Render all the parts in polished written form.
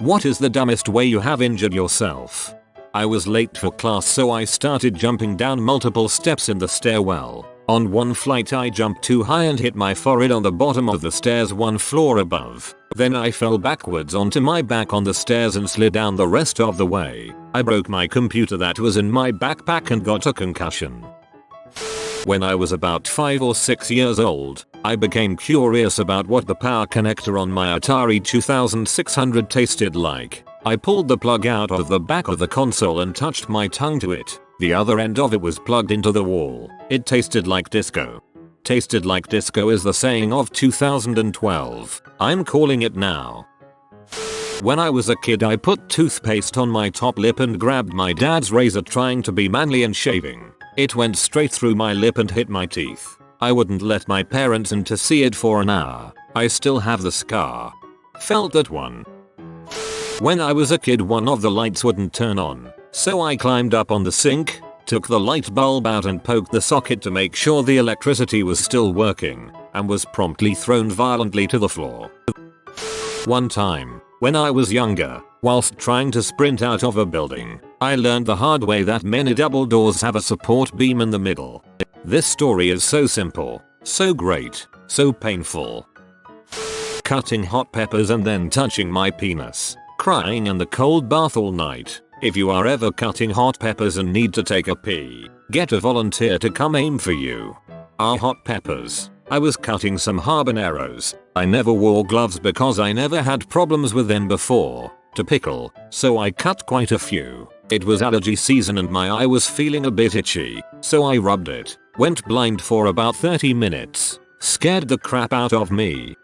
What is the dumbest way you have injured yourself? I was late for class, so I started jumping down multiple steps in the stairwell. On one flight I jumped too high and hit my forehead on the bottom of the stairs one floor above. Then I fell backwards onto my back on the stairs and slid down the rest of the way. I broke my computer that was in my backpack and got a concussion. When I was about 5 or 6 years old, I became curious about what the power connector on my Atari 2600 tasted like. I pulled the plug out of the back of the console and touched my tongue to it. The other end of it was plugged into the wall. It tasted like disco. Tasted like disco is the saying of 2012. I'm calling it now. When I was a kid, I put toothpaste on my top lip and grabbed my dad's razor trying to be manly and shaving. It went straight through my lip and hit my teeth. I wouldn't let my parents in to see it for an hour. I still have the scar. Felt that one. When I was a kid, one of the lights wouldn't turn on. So I climbed up on the sink, took the light bulb out and poked the socket to make sure the electricity was still working, and was promptly thrown violently to the floor. One time, when I was younger, whilst trying to sprint out of a building, I learned the hard way that many double doors have a support beam in the middle. This story is so simple, so great, so painful. Cutting hot peppers and then touching my penis. Crying in the cold bath all night. If you are ever cutting hot peppers and need to take a pee, get a volunteer to come aim for you. Hot peppers. I was cutting some habaneros. I never wore gloves because I never had problems with them before. To pickle, so I cut quite a few. It was allergy season and my eye was feeling a bit itchy, so I rubbed it. Went blind for about 30 minutes. Scared the crap out of me.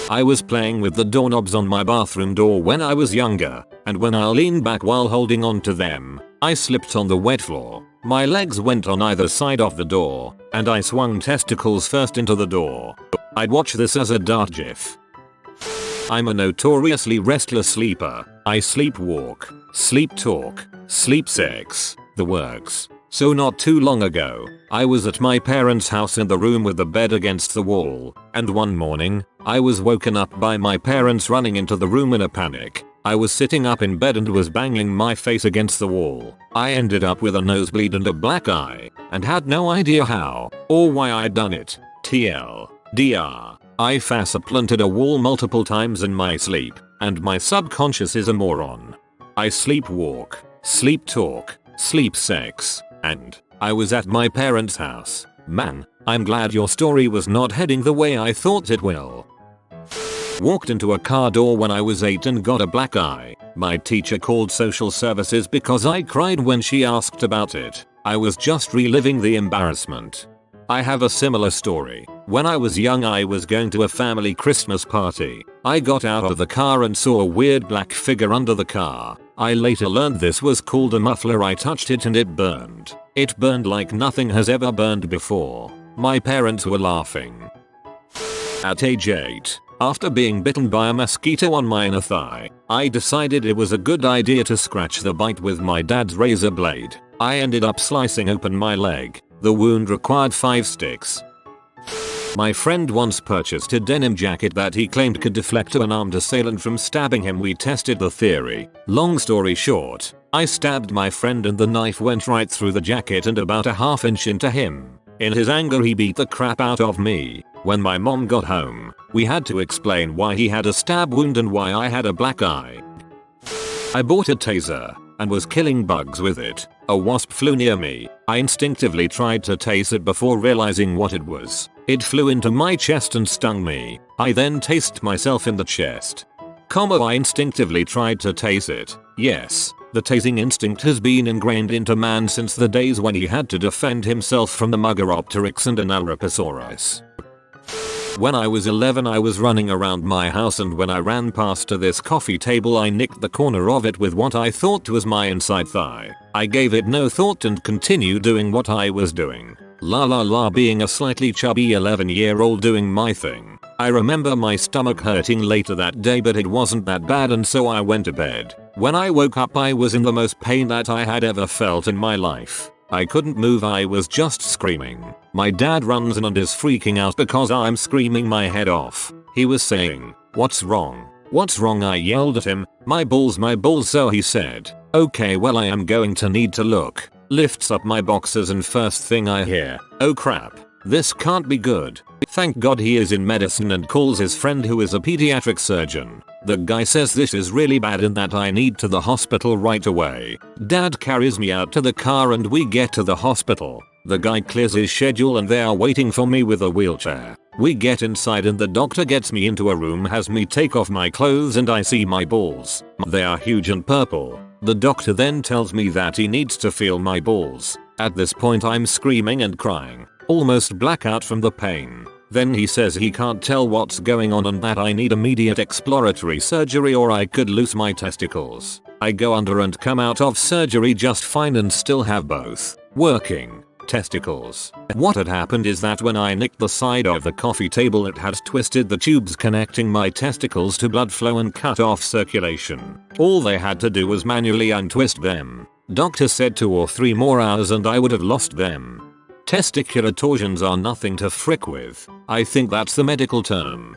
I was playing with the doorknobs on my bathroom door when I was younger, and when I leaned back while holding on to them, I slipped on the wet floor. My legs went on either side of the door, and I swung testicles first into the door. I'd watch this as a dart gif. I'm a notoriously restless sleeper. I sleepwalk, sleep talk, sleep sex, the works. So not too long ago, I was at my parents' house in the room with the bed against the wall, and one morning, I was woken up by my parents running into the room in a panic. I was sitting up in bed and was banging my face against the wall. I ended up with a nosebleed and a black eye, and had no idea how, or why I'd done it. TLDR. I faceplanted a wall multiple times in my sleep, and my subconscious is a moron. I sleepwalk, sleep talk, sleep sex, and I was at my parents' house. Man, I'm glad your story was not heading the way I thought it will. Walked into a car door when I was 8 and got a black eye. My teacher called social services because I cried when she asked about it. I was just reliving the embarrassment. I have a similar story. When I was young, I was going to a family Christmas party. I got out of the car and saw a weird black figure under the car. I later learned this was called a muffler. I touched it and it burned. It burned like nothing has ever burned before. My parents were laughing. At age 8, after being bitten by a mosquito on my inner thigh, I decided it was a good idea to scratch the bite with my dad's razor blade. I ended up slicing open my leg. The wound required 5 sticks. My friend once purchased a denim jacket that he claimed could deflect an armed assailant from stabbing him. We tested the theory. Long story short, I stabbed my friend and the knife went right through the jacket and about a ½ inch into him. In his anger, he beat the crap out of me. When my mom got home, we had to explain why he had a stab wound and why I had a black eye. I bought a taser and was killing bugs with it. A wasp flew near me. I instinctively tried to tase it before realizing what it was. It flew into my chest and stung me. I then tased myself in the chest. I instinctively tried to tase it. Yes, the tasing instinct has been ingrained into man since the days when he had to defend himself from the Mugaropteryx and Anaraposaurus. When I was 11, I was running around my house, and when I ran past to this coffee table, I nicked the corner of it with what I thought was my inside thigh. I gave it no thought and continued doing what I was doing. La la la, being a slightly chubby 11-year-old doing my thing. I remember my stomach hurting later that day, but it wasn't that bad, and so I went to bed. When I woke up, I was in the most pain that I had ever felt in my life. I couldn't move, I was just screaming. My dad runs in and is freaking out because I'm screaming my head off. He was saying, "What's wrong? "What's wrong?" I yelled at him. My balls, so he said, "Okay, well, I am going to need to look." Lifts up my boxers and first thing I hear, "Oh crap, this can't be good." Thank God he is in medicine and calls his friend who is a pediatric surgeon. The guy says this is really bad and that I need to the hospital right away. Dad carries me out to the car and we get to the hospital. The guy clears his schedule and they are waiting for me with a wheelchair. We get inside and the doctor gets me into a room, has me take off my clothes, and I see my balls. They are huge and purple. The doctor then tells me that he needs to feel my balls. At this point I'm screaming and crying, almost blackout from the pain. Then he says he can't tell what's going on and that I need immediate exploratory surgery or I could lose my testicles. I go under and come out of surgery just fine and still have both working testicles. What had happened is that when I nicked the side of the coffee table, it had twisted the tubes connecting my testicles to blood flow and cut off circulation. All they had to do was manually untwist them. Doctor said 2 or 3 more hours and I would have lost them. Testicular torsions are nothing to frick with. I think that's the medical term.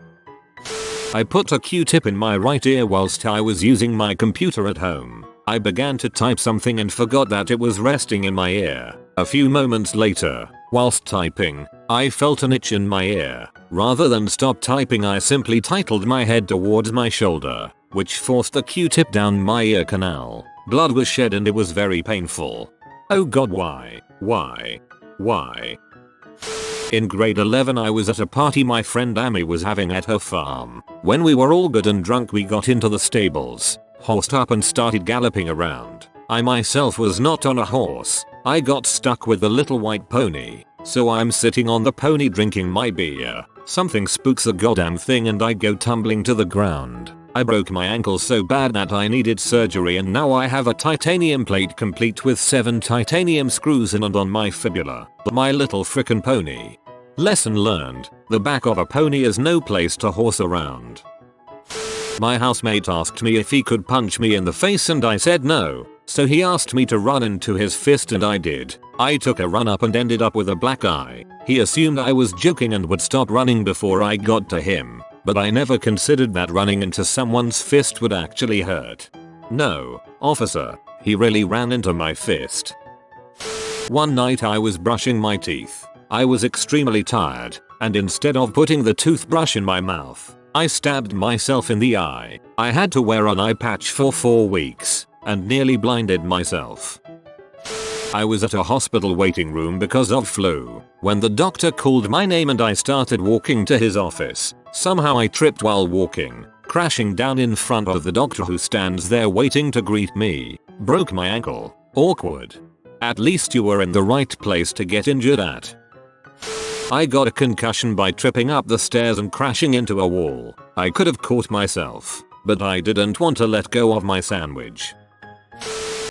I put a Q-tip in my right ear whilst I was using my computer at home. I began to type something and forgot that it was resting in my ear. A few moments later, whilst typing, I felt an itch in my ear. Rather than stop typing, I simply tilted my head towards my shoulder, which forced the Q-tip down my ear canal. Blood was shed and it was very painful. Oh god, why? In grade 11 I was at a party my friend Amy was having at her farm. When we were all good and drunk, we got into the stables, horsed up and started galloping around. I myself was not on a horse. I got stuck with the little white pony, so I'm sitting on the pony drinking my beer. Something spooks the goddamn thing and I go tumbling to the ground. I broke my ankle so bad that I needed surgery and now I have a titanium plate complete with 7 titanium screws in and on my fibula. My little frickin' pony. Lesson learned, the back of a pony is no place to horse around. My housemate asked me if he could punch me in the face and I said no, so he asked me to run into his fist and I did. I took a run up and ended up with a black eye. He assumed I was joking and would stop running before I got to him. But I never considered that running into someone's fist would actually hurt. No, officer, he really ran into my fist. One night I was brushing my teeth. I was extremely tired, and instead of putting the toothbrush in my mouth, I stabbed myself in the eye. I had to wear an eye patch for 4 weeks, and nearly blinded myself. I was at a hospital waiting room because of flu. When the doctor called my name and I started walking to his office, somehow I tripped while walking, crashing down in front of the doctor who stands there waiting to greet me. Broke my ankle. Awkward. At least you were in the right place to get injured at. I got a concussion by tripping up the stairs and crashing into a wall. I could have caught myself, but I didn't want to let go of my sandwich.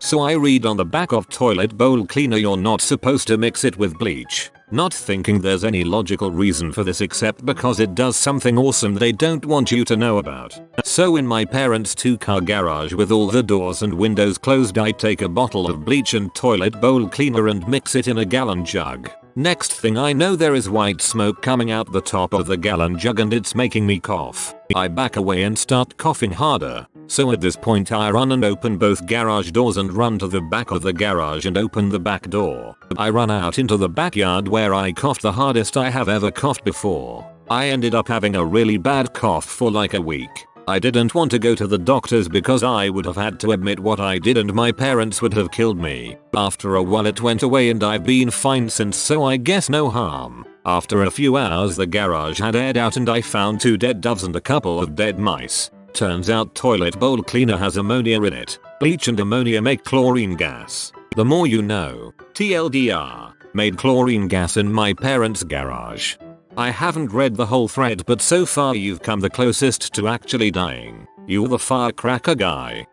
So I read on the back of toilet bowl cleaner you're not supposed to mix it with bleach. Not thinking there's any logical reason for this except because it does something awesome they don't want you to know about. So in my parents' 2-car garage with all the doors and windows closed, I take a bottle of bleach and toilet bowl cleaner and mix it in a gallon jug. Next thing I know, there is white smoke coming out the top of the gallon jug and it's making me cough. I back away and start coughing harder. So at this point I run and open both garage doors and run to the back of the garage and open the back door. I run out into the backyard where I coughed the hardest I have ever coughed before. I ended up having a really bad cough for like a week. I didn't want to go to the doctors because I would have had to admit what I did and my parents would have killed me. After a while it went away and I've been fine since, so I guess no harm. After a few hours the garage had aired out and I found 2 dead doves and a couple of dead mice. Turns out toilet bowl cleaner has ammonia in it. Bleach and ammonia make chlorine gas. The more you know. TLDR. Made chlorine gas in my parents' garage. I haven't read the whole thread, but so far you've come the closest to actually dying. You're the firecracker guy.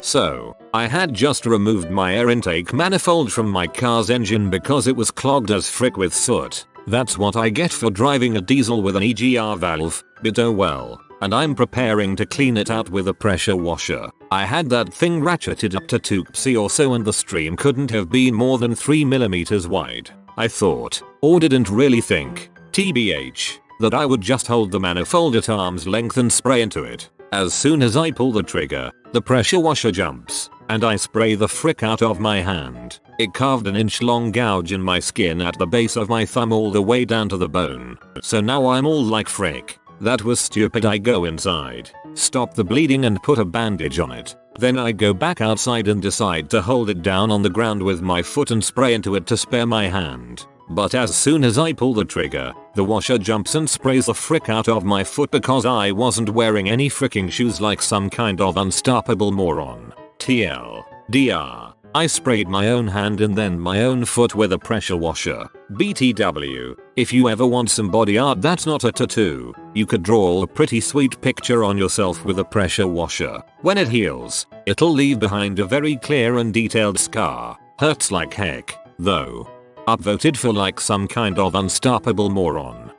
So, I had just removed my air intake manifold from my car's engine because it was clogged as frick with soot. That's what I get for driving a diesel with an EGR valve, but oh well. And I'm preparing to clean it out with a pressure washer. I had that thing ratcheted up to 2 psi or so and the stream couldn't have been more than 3 millimeters wide. I thought, or didn't really think, TBH, that I would just hold the manifold at arm's length and spray into it. As soon as I pull the trigger, the pressure washer jumps, and I spray the frick out of my hand. It carved an inch-long gouge in my skin at the base of my thumb all the way down to the bone. So now I'm all like frick. That was stupid. I go inside, stop the bleeding and put a bandage on it. Then I go back outside and decide to hold it down on the ground with my foot and spray into it to spare my hand. But as soon as I pull the trigger, the washer jumps and sprays the frick out of my foot because I wasn't wearing any fricking shoes like some kind of unstoppable moron. TLDR. I sprayed my own hand and then my own foot with a pressure washer. BTW. If you ever want some body art that's not a tattoo, you could draw a pretty sweet picture on yourself with a pressure washer. When it heals, it'll leave behind a very clear and detailed scar. Hurts like heck, though. Upvoted for like some kind of unstoppable moron.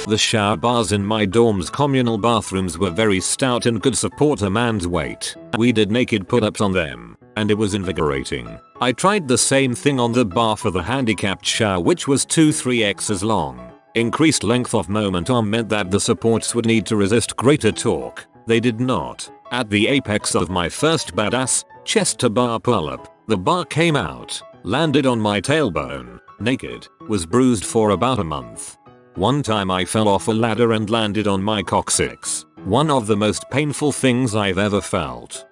The shower bars in my dorm's communal bathrooms were very stout and could support a man's weight. We did naked pull-ups on them, and it was invigorating. I tried the same thing on the bar for the handicapped shower, which was 2-3x as long. Increased length of moment arm meant that the supports would need to resist greater torque. They did not. At the apex of my first badass chest to bar pull-up, the bar came out, landed on my tailbone, naked, was bruised for about a month. One time I fell off a ladder and landed on my coccyx. One of the most painful things I've ever felt.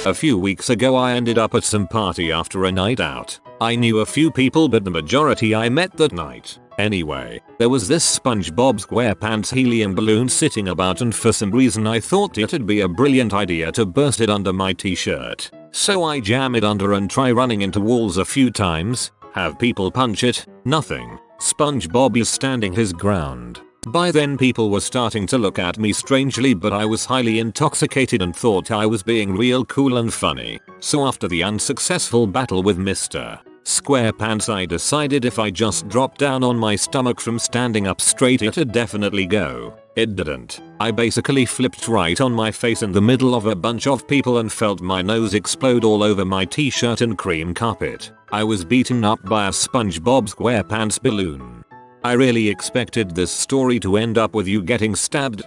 A few weeks ago I ended up at some party after a night out. I knew a few people but the majority I met that night. Anyway, there was this Spongebob SquarePants helium balloon sitting about and for some reason I thought it'd be a brilliant idea to burst it under my t-shirt. So I jam it under and try running into walls a few times, have people punch it, nothing. Spongebob is standing his ground. By then people were starting to look at me strangely but I was highly intoxicated and thought I was being real cool and funny. So after the unsuccessful battle with Mr. SquarePants I decided if I just dropped down on my stomach from standing up straight it'd definitely go. It didn't. I basically flipped right on my face in the middle of a bunch of people and felt my nose explode all over my t-shirt and cream carpet. I was beaten up by a Spongebob SquarePants balloon. I really expected this story to end up with you getting stabbed.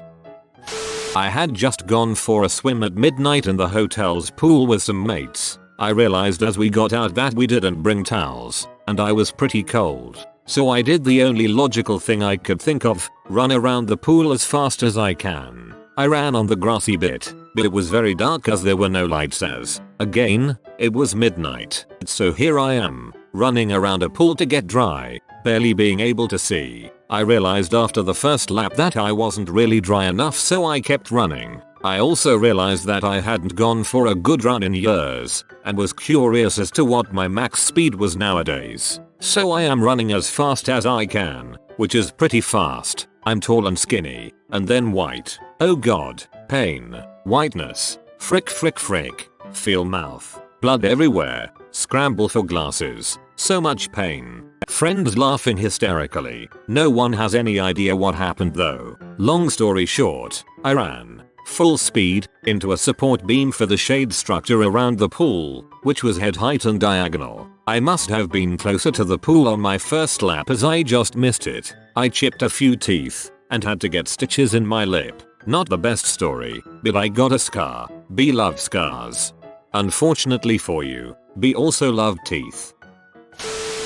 I had just gone for a swim at midnight in the hotel's pool with some mates. I realized as we got out that we didn't bring towels, and I was pretty cold. So I did the only logical thing I could think of, run around the pool as fast as I can. I ran on the grassy bit, but it was very dark as there were no lights as, again, it was midnight. So here I am, running around a pool to get dry, barely being able to see. I realized after the first lap that I wasn't really dry enough so I kept running. I also realized that I hadn't gone for a good run in years, and was curious as to what my max speed was nowadays. So I am running as fast as I can, which is pretty fast. I'm tall and skinny, and then white. Oh god, pain, whiteness, frick frick frick, feel mouth, blood everywhere, scramble for glasses, so much pain. Friends laughing hysterically. No one has any idea what happened though. Long story short, I ran full speed into a support beam for the shade structure around the pool, which was head height and diagonal. I must have been closer to the pool on my first lap as I just missed it. I chipped a few teeth and had to get stitches in my lip. Not the best story, but I got a scar. B loves scars. Unfortunately for you, B also loved teeth.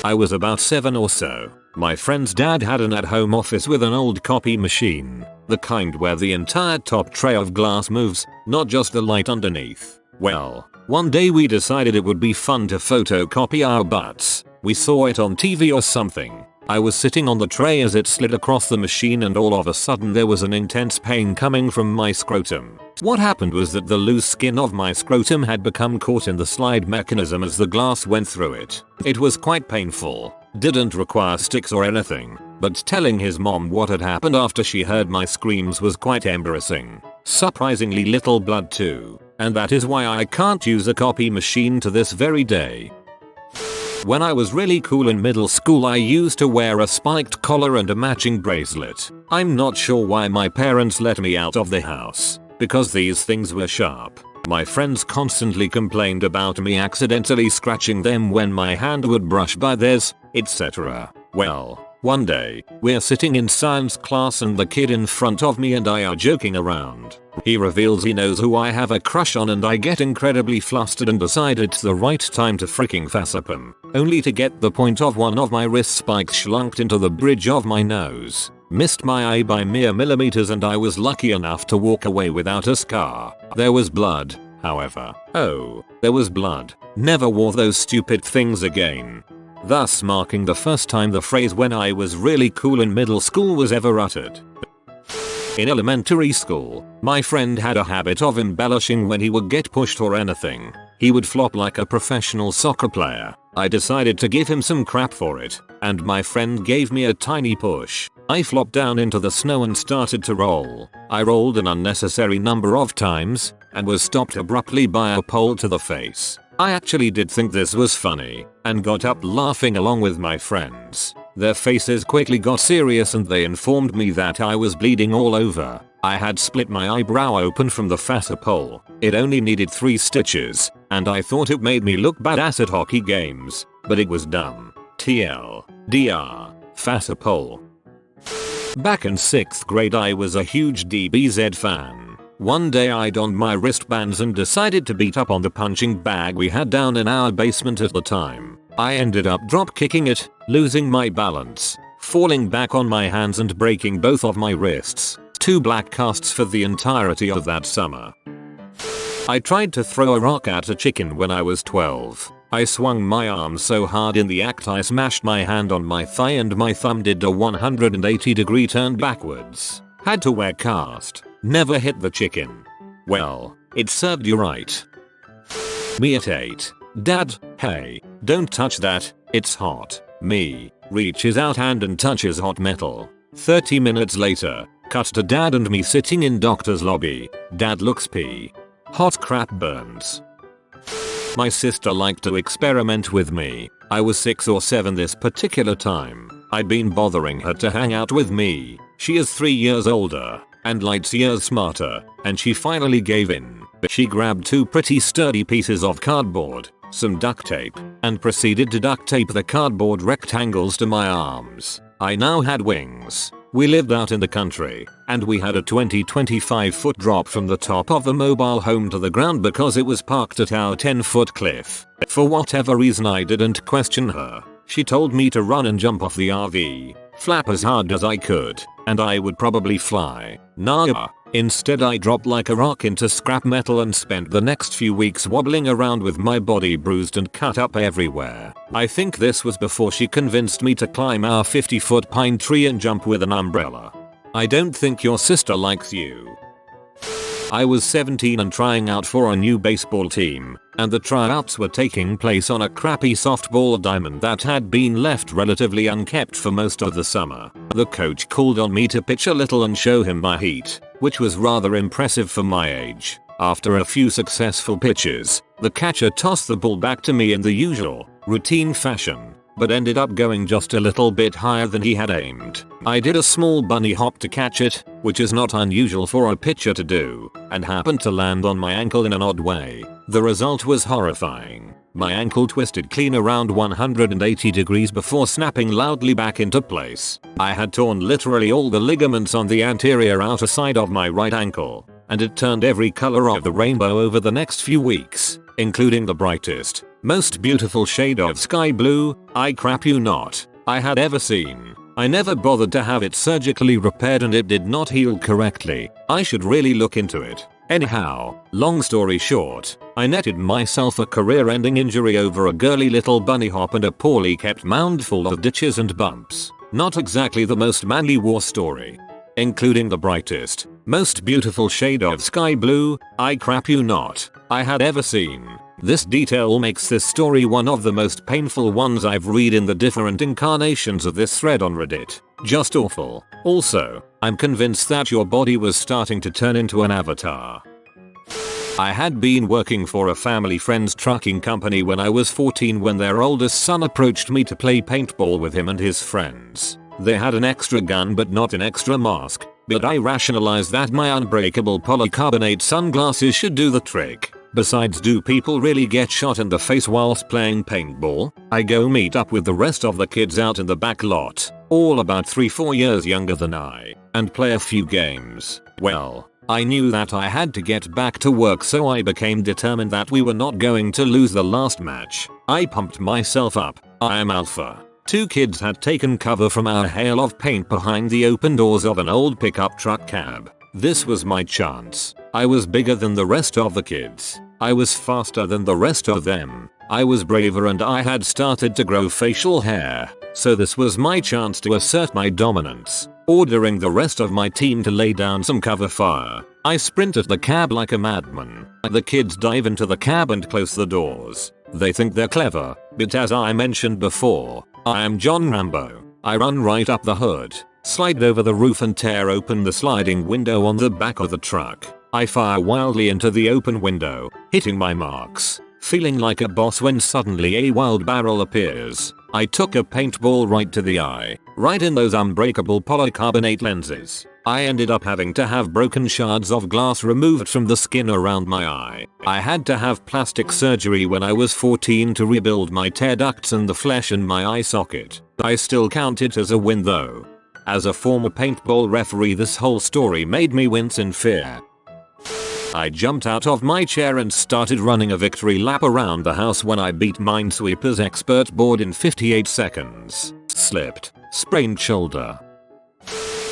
I was about 7 or so. My friend's dad had an at-home office with an old copy machine, the kind where the entire top tray of glass moves, not just the light underneath. Well, one day we decided it would be fun to photocopy our butts. We saw it on TV or something. I was sitting on the tray as it slid across the machine and all of a sudden there was an intense pain coming from my scrotum. What happened was that the loose skin of my scrotum had become caught in the slide mechanism as the glass went through it. It was quite painful. Didn't require sticks or anything, but telling his mom what had happened after she heard my screams was quite embarrassing. Surprisingly little blood too, and that is why I can't use a copy machine to this very day. When I was really cool in middle school I used to wear a spiked collar and a matching bracelet. I'm not sure why my parents let me out of the house, because these things were sharp. My friends constantly complained about me accidentally scratching them when my hand would brush by theirs, etc. Well, One day, we're sitting in science class and the kid in front of me and I are joking around. He reveals he knows who I have a crush on and I get incredibly flustered and decide it's the right time to freaking facepole, only to get the point of one of my wrist spikes schlunked into the bridge of my nose. Missed my eye by mere millimeters and I was lucky enough to walk away without a scar. There was blood, however. Oh, there was blood. Never wore those stupid things again. Thus marking the first time the phrase "when I was really cool in middle school" was ever uttered. In elementary school, my friend had a habit of embellishing when he would get pushed or anything. He would flop like a professional soccer player. I decided to give him some crap for it, and my friend gave me a tiny push. I flopped down into the snow and started to roll. I rolled an unnecessary number of times, and was stopped abruptly by a pole to the face. I actually did think this was funny, and got up laughing along with my friends. Their faces quickly got serious and they informed me that I was bleeding all over. I had split my eyebrow open from the facepole. It only needed 3 stitches, and I thought it made me look badass at hockey games, but it was dumb. TLDR, facepole. Back in 6th grade I was a huge DBZ fan. One day I donned my wristbands and decided to beat up on the punching bag we had down in our basement at the time. I ended up drop kicking it, losing my balance, falling back on my hands and breaking both of my wrists. 2 black casts for the entirety of that summer. I tried to throw a rock at a chicken when I was 12. I swung my arm so hard in the act I smashed my hand on my thigh and my thumb did a 180-degree turn backwards. Had to wear cast. Never hit the chicken. Well, it served you right. Me at 8. Dad, hey, don't touch that, it's hot. Me, reaches out hand and touches hot metal. 30 minutes later, cut to Dad and me sitting in doctor's lobby. Dad looks pee. Hot crap burns. My sister liked to experiment with me. I was 6 or 7 this particular time. I'd been bothering her to hang out with me. She is 3 years older, and light years smarter, and she finally gave in. She grabbed 2 pretty sturdy pieces of cardboard, some duct tape, and proceeded to duct tape the cardboard rectangles to my arms. I now had wings. We lived out in the country, and we had a 20-25 foot drop from the top of the mobile home to the ground because it was parked at our 10-foot cliff. For whatever reason I didn't question her. She told me to run and jump off the RV, flap as hard as I could, and I would probably fly. Nah. Instead I dropped like a rock into scrap metal and spent the next few weeks wobbling around with my body bruised and cut up everywhere. I think this was before she convinced me to climb our 50-foot pine tree and jump with an umbrella. I don't think your sister likes you. I was 17 and trying out for a new baseball team, and the tryouts were taking place on a crappy softball diamond that had been left relatively unkept for most of the summer. The coach called on me to pitch a little and show him my heat, which was rather impressive for my age. After a few successful pitches, the catcher tossed the ball back to me in the usual, routine fashion, but ended up going just a little bit higher than he had aimed. I did a small bunny hop to catch it, which is not unusual for a pitcher to do, and happened to land on my ankle in an odd way. The result was horrifying. My ankle twisted clean around 180 degrees before snapping loudly back into place. I had torn literally all the ligaments on the anterior outer side of my right ankle, and it turned every color of the rainbow over the next few weeks, including the brightest, most beautiful shade of sky blue, I crap you not, I had ever seen. I never bothered to have it surgically repaired and it did not heal correctly. I should really look into it. Anyhow, long story short, I netted myself a career-ending injury over a girly little bunny hop and a poorly kept mound full of ditches and bumps. Not exactly the most manly war story. Including the brightest, most beautiful shade of sky blue, I crap you not, I had ever seen. This detail makes this story one of the most painful ones I've read in the different incarnations of this thread on Reddit. Just awful. Also, I'm convinced that your body was starting to turn into an avatar. I had been working for a family friend's trucking company when I was 14 when their oldest son approached me to play paintball with him and his friends. They had an extra gun but not an extra mask, but I rationalized that my unbreakable polycarbonate sunglasses should do the trick. Besides, do people really get shot in the face whilst playing paintball? I go meet up with the rest of the kids out in the back lot, all about 3-4 years younger than I, and play a few games. Well, I knew that I had to get back to work, so I became determined that we were not going to lose the last match. I pumped myself up. I am alpha. 2 kids had taken cover from our hail of paint behind the open doors of an old pickup truck cab. This was my chance. I was bigger than the rest of the kids. I was faster than the rest of them. I was braver, and I had started to grow facial hair. So this was my chance to assert my dominance. Ordering the rest of my team to lay down some cover fire, I sprint at the cab like a madman. The kids dive into the cab and close the doors. They think they're clever, but as I mentioned before, I am John Rambo. I run right up the hood, slide over the roof and tear open the sliding window on the back of the truck. I fire wildly into the open window, hitting my marks, feeling like a boss when suddenly a wild barrel appears. I took a paintball right to the eye, right in those unbreakable polycarbonate lenses. I ended up having to have broken shards of glass removed from the skin around my eye. I had to have plastic surgery when I was 14 to rebuild my tear ducts and the flesh in my eye socket. I still count it as a win though. As a former paintball referee, this whole story made me wince in fear. I jumped out of my chair and started running a victory lap around the house when I beat Minesweeper's expert board in 58 seconds. Slipped. Sprained shoulder.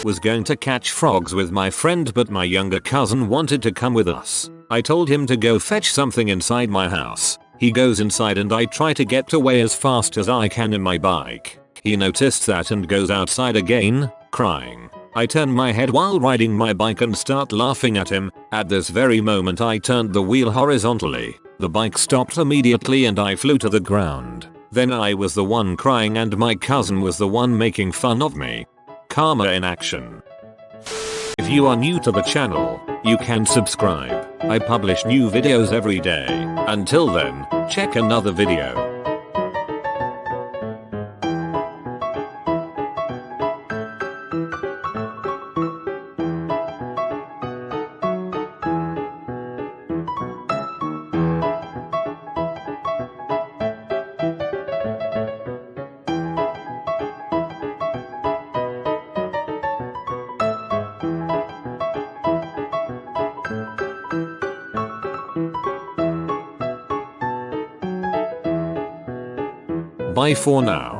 Was going to catch frogs with my friend, but my younger cousin wanted to come with us. I told him to go fetch something inside my house. He goes inside and I try to get away as fast as I can in my bike. He noticed that and goes outside again, crying. I turn my head while riding my bike and start laughing at him. At this very moment I turned the wheel horizontally. The bike stopped immediately and I flew to the ground. Then I was the one crying and my cousin was the one making fun of me. Karma in action. If you are new to the channel, you can subscribe. I publish new videos every day. Until then, check another video. Bye for now.